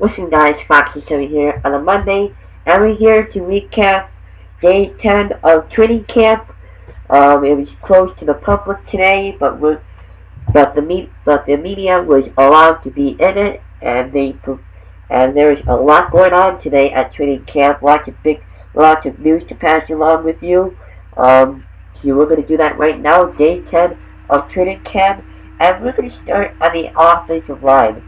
Listen guys, Foxy Seven here on a Monday, and we're here to recap day 10 of training camp. It was closed to the public today, but the media was allowed to be in it, and there's a lot going on today at training camp. Lots of news to pass along with you. So we're going to do that right now, day 10 of training camp, and we're going to start on the offensive line.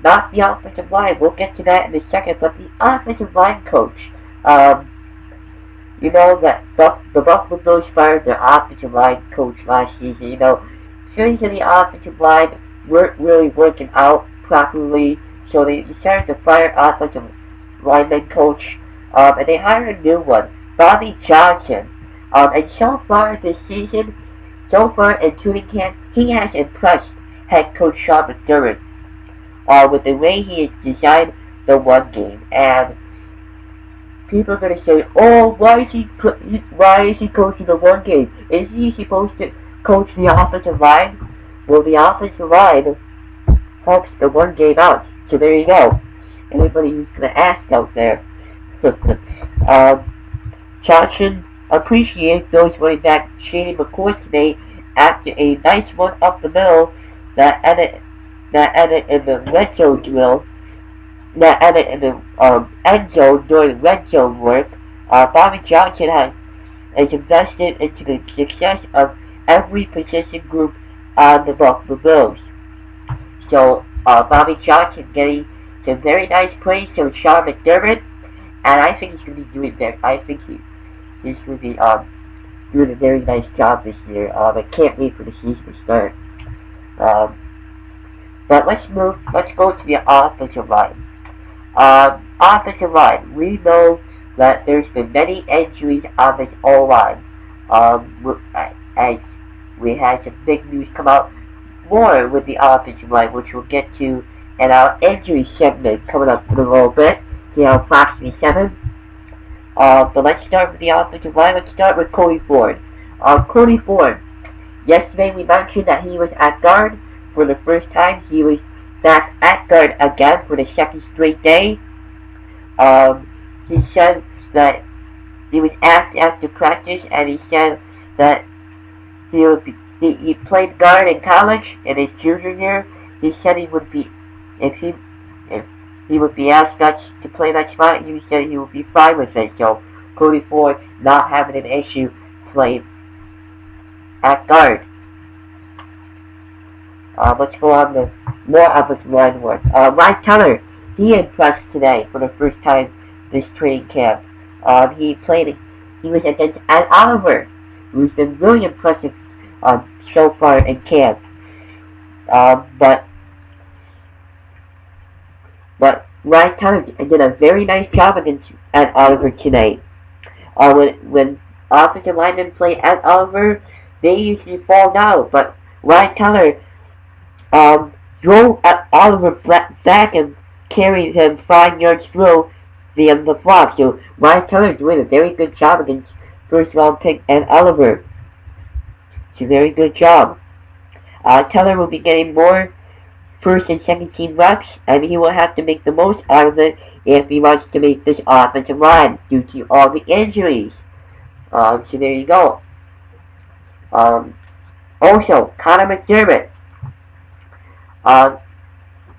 Not the offensive line. We'll get to that in a second. But the offensive line coach. Um, you know that the Buffalo Bills fired their offensive line coach last season. Things in the offensive line weren't really working out properly, so they decided to fire offensive lineman coach, and they hired a new one, Bobby Johnson. And so far this season, in training camp, he has impressed head coach Sean McDermott with the way he has designed the one game. And people are going to say, "Oh, why is he coaching the one game? Is he supposed to coach the offensive line?" Well, the offensive line helps the one game out. So there you go. Anybody who's going to ask out there. Johnson appreciates those running back Shady McCoy today after a nice one up the middle that ended in the red zone drill, that ended in the end zone during red zone work. Bobby Johnson has invested into the success of every position group on the Buffalo Bills. So Bobby Johnson getting some very nice praise from Sean McDermott, and I think he's going to be doing that. I think he's going to be doing a very nice job this year. I can't wait for the season to start. But let's go to the offensive line. Offensive line, we know that there's been many injuries on this O-line. As we had some big news come out more with the offensive line, which we'll get to in our injury segment coming up in a little bit here on Fox 7. But let's start with the offensive line. Let's start with Cody Ford. Cody Ford, yesterday we mentioned that he was at guard for the first time. He was back at guard again for the second straight day. He said that he was asked after practice, and he said that he played guard in college in his junior year. He said he would be if he would be asked to play that spot. He said he would be fine with it. So Cody Ford not having an issue playing at guard. Let's go on to more offensive line work. Ryan Teller, he impressed today for the first time this training camp. He was against Ed Oliver, who's been really impressive so far in camp. But Ryan Teller did a very nice job against Ed Oliver today. When offensive linemen play Ed Oliver, they usually fall down, but Ryan Teller drove Oliver back and carried him 5 yards through the end of the block. So Ryan Teller doing a very good job against first round pick and Oliver. It's a very good job. Teller will be getting more first and second team reps, and he will have to make the most out of it if he wants to make this offensive line due to all the injuries. So there you go. Also, Connor McDermott.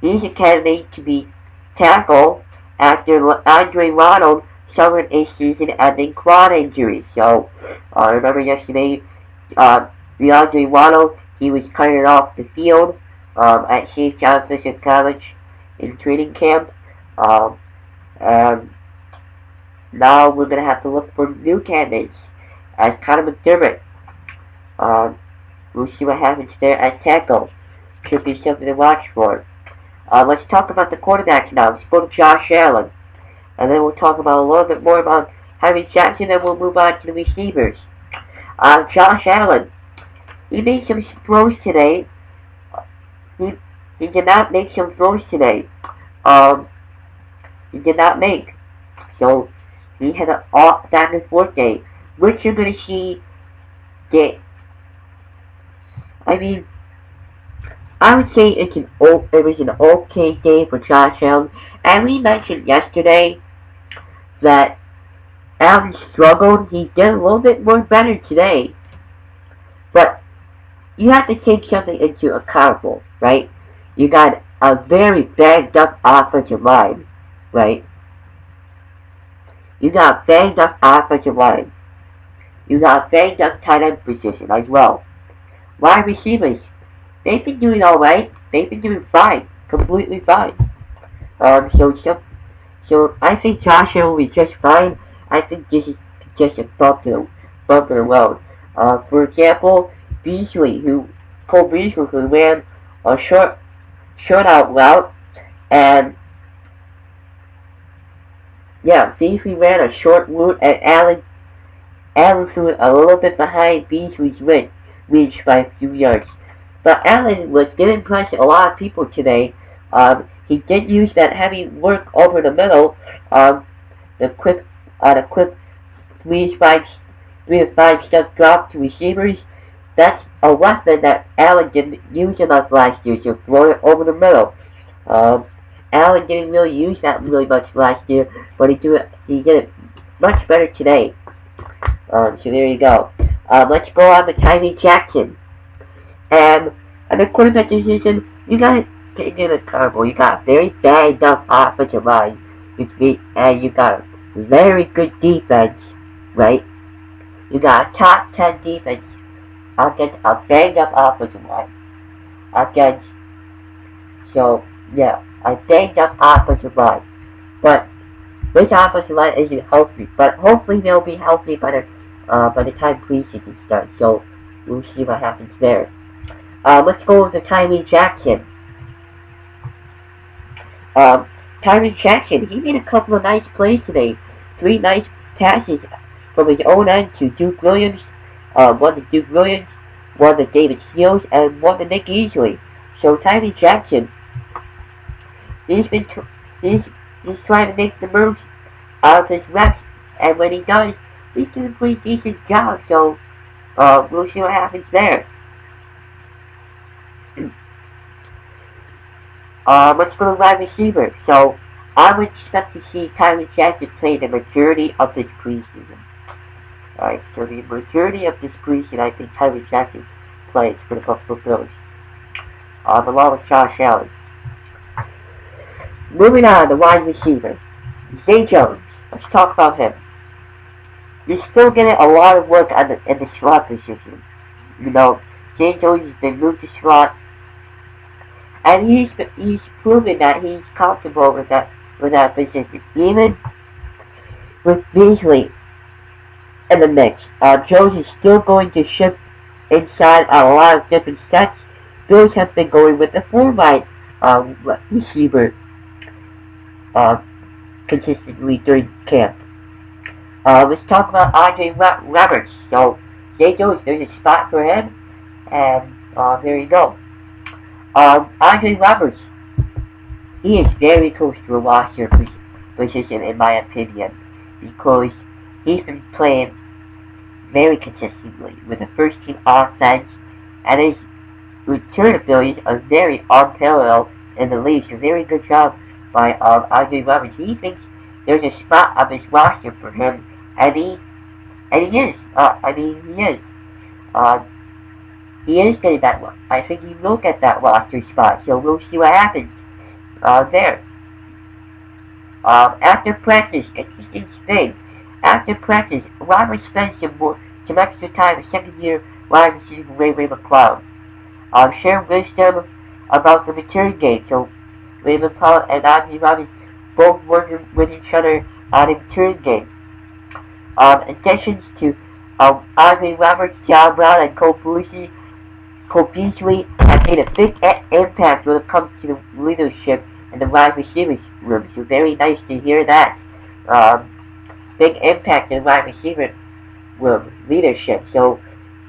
He's a candidate to be tackled after Andre Ronald suffered a season-ending quad injury. So, remember yesterday, the Andre Ronald, he was carted off the field at St. John Fisher College in training camp. And now we're going to have to look for new candidates as Connor McDermott. We'll see what happens there at tackle. Should be something to watch for. Let's talk about the quarterbacks now. Let's go to Josh Allen. And then we'll talk about a little bit more about Harry Jackson, and we'll move on to the receivers. Josh Allen, he made some throws today. He did not make some throws today. He did not make. So, he had an off back and forth day. Which you're going to see I would say it was an okay day for Josh Allen. And we mentioned yesterday that Allen struggled. He did a little bit more better today. But you have to take something into account, right? You got a very banged up offensive line, right? You got banged up offensive line. You got banged up tight end position as well. Wide receivers, they've been doing alright. They've been doing fine. Completely fine. So I think Josh Allen will be just fine. I think this is just a bump in the road. For example, Cole Beasley, who ran a short out route, and yeah, Beasley ran a short route, and Allen threw it a little bit behind Beasley's reach by a few yards. But Allen did impress a lot of people today. He did use that heavy work over the middle, the quick 3 to 5 step drop to receivers. That's a weapon that Allen didn't use enough last year, so throw it over the middle. Allen didn't really use that really much last year, but he did it much better today. So there you go. Let's go on to Tyree Jackson. And at the quarterback position, you got taken in a terrible. You got a very banged up offensive line, and you got a very good defense, right? You got a top 10 defense against a banged up offensive line. A banged up offensive line. But this offensive line isn't healthy. But hopefully they'll be healthy by the time preseason starts. So we'll see what happens there. Let's go with the Tyree Jackson. Tyree Jackson, he made a couple of nice plays today. 3 nice passes from his own end to Duke Williams. One to Duke Williams, one to David Seals, and one to Nick Easley. So Tyree Jackson, he's trying to make the most out of his reps, and when he does, he's doing a pretty decent job. So we'll see what happens there. Let's go to wide receiver. So I would expect to see Tyree Jackson play the majority of this preseason. Alright, so the majority of this preseason, I think Tyree Jackson plays for the Buffalo Bills. Along with Josh Allen. Moving on to wide receiver. Zay Jones. Let's talk about him. He's still getting a lot of work in the slot position. You know, Zay Jones has been moved to slot, and he's proven that he's comfortable with that position. Even with Beasley in the mix, Jones is still going to shift inside a lot of different sets. Bills have been going with the 4-wide receiver consistently during camp. Let's talk about Andre Roberts. So Zay Jones, there's a spot for him, and there you go. Andre Roberts, he is very close to a roster position in my opinion, because he's been playing very consistently with the first team offense, and his return abilities are very unparalleled in the league. So very good job by Andre Roberts. He thinks there's a spot on his roster for him, and he is. He is getting that one. I think he will get that roster spot. So we'll see what happens there. After practice, interesting thing. After practice, Roberts spends some extra time with second-year wide receiver Ray McCloud. Share wisdom about the return game. So Ray McCloud and Andre Roberts both working with each other on the return game. Additions to Andre Roberts, John Brown, and Cole Beasley have made a big impact when it comes to the leadership in the wide receivers room. So very nice to hear that. Big impact in the wide receiver room leadership. So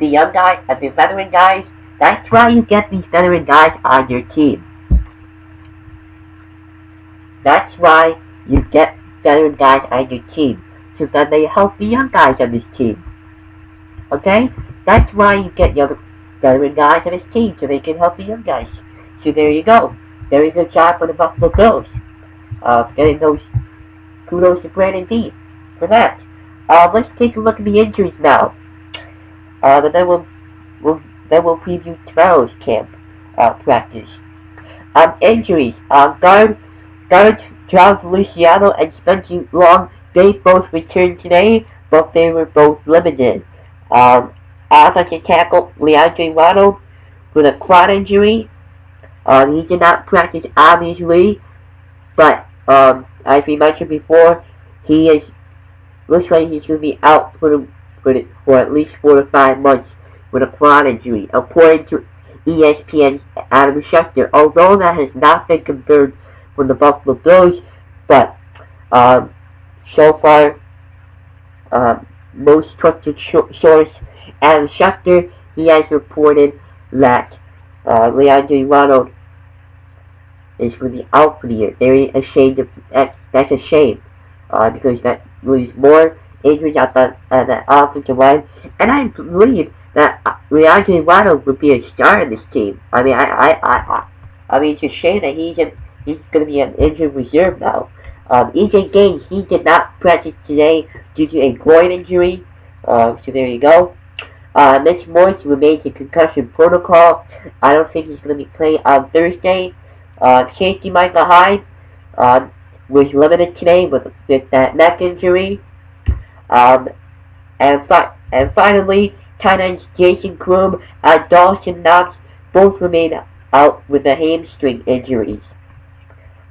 the young guys, the veteran guys, that's why you get these veteran guys on your team. That's why you get veteran guys on your team, so that they help the young guys on this team. Okay? That's why you get young veteran guys on this team, so they can help the young guys. So there you go. Very good job for the Buffalo Bills. Getting those kudos to Brandon D for that. Let's take a look at the injuries now. And then we'll preview tomorrow's camp practice. Injuries. Guards John Feliciano and Spencer Long, they both returned today, but they were both limited. Offensive tackle Leandre Ronald with a quad injury. He did not practice obviously, but as we mentioned before, looks like he's going to be out for at least 4 to 5 months with a quad injury, according to ESPN's Adam Rochester. Although that has not been confirmed from the Buffalo Bills, but so far, most trusted source Adam Schefter, he has reported that Leandre Ronald is going to be out for the year. Very ashamed of that's a shame, because that was more injuries at the offensive line, and I believe that Leandre Ronald would be a star in this team. I mean, I mean, it's a shame that he's going to be an injured reserve now. EJ Gaines, he did not practice today due to a groin injury. So there you go. Mitch Morse remains in concussion protocol. I don't think he's going to be playing on Thursday. Safety Michael Hyde was limited today with that neck injury. And finally, tight ends Jason Kroom and Dawson Knox both remain out with the hamstring injuries.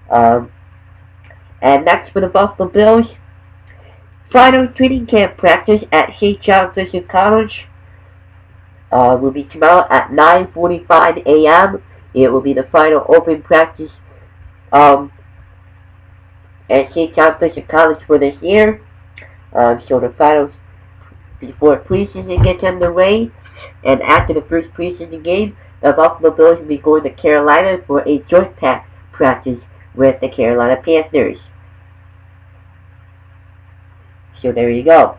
And next for the Buffalo Bills, final training camp practice at St. John Fisher College will be tomorrow at 9:45 a.m. It will be the final open practice at St. John Fisher College for this year. So the finals before preseason gets underway, and after the first preseason game, the Buffalo Bills will be going to Carolina for a joint practice with the Carolina Panthers. So there you go.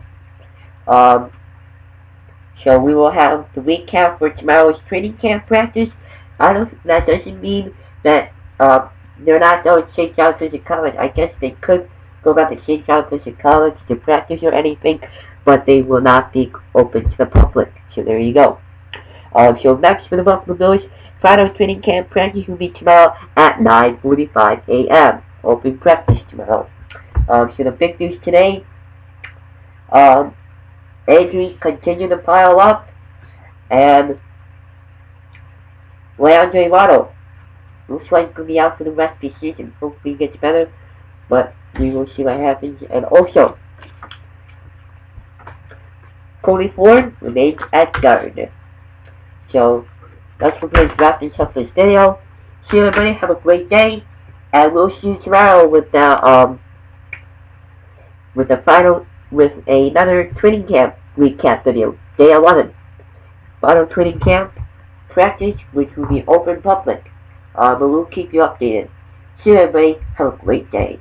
So we will have the recap for tomorrow's training camp practice. That doesn't mean that they're not going to St. John Fisher College. I guess they could go back to St. John Fisher College to practice or anything, but they will not be open to the public. So there you go. So next for the Buffalo Bills, final training camp practice will be tomorrow at 9:45 a.m. Open practice tomorrow. So the big news today, injuries continue to pile up, and Leandre Ronald looks like he's going to be out for the rest of the season. Hopefully he gets better, but we will see what happens. And also, Cody Ford remains at guard. So that's what we're going to wrap this up this video. See you everybody, have a great day, and we'll see you tomorrow with another training camp recap video, day 11. Final training camp practice, which will be open public. But we'll keep you updated. See you everybody, have a great day.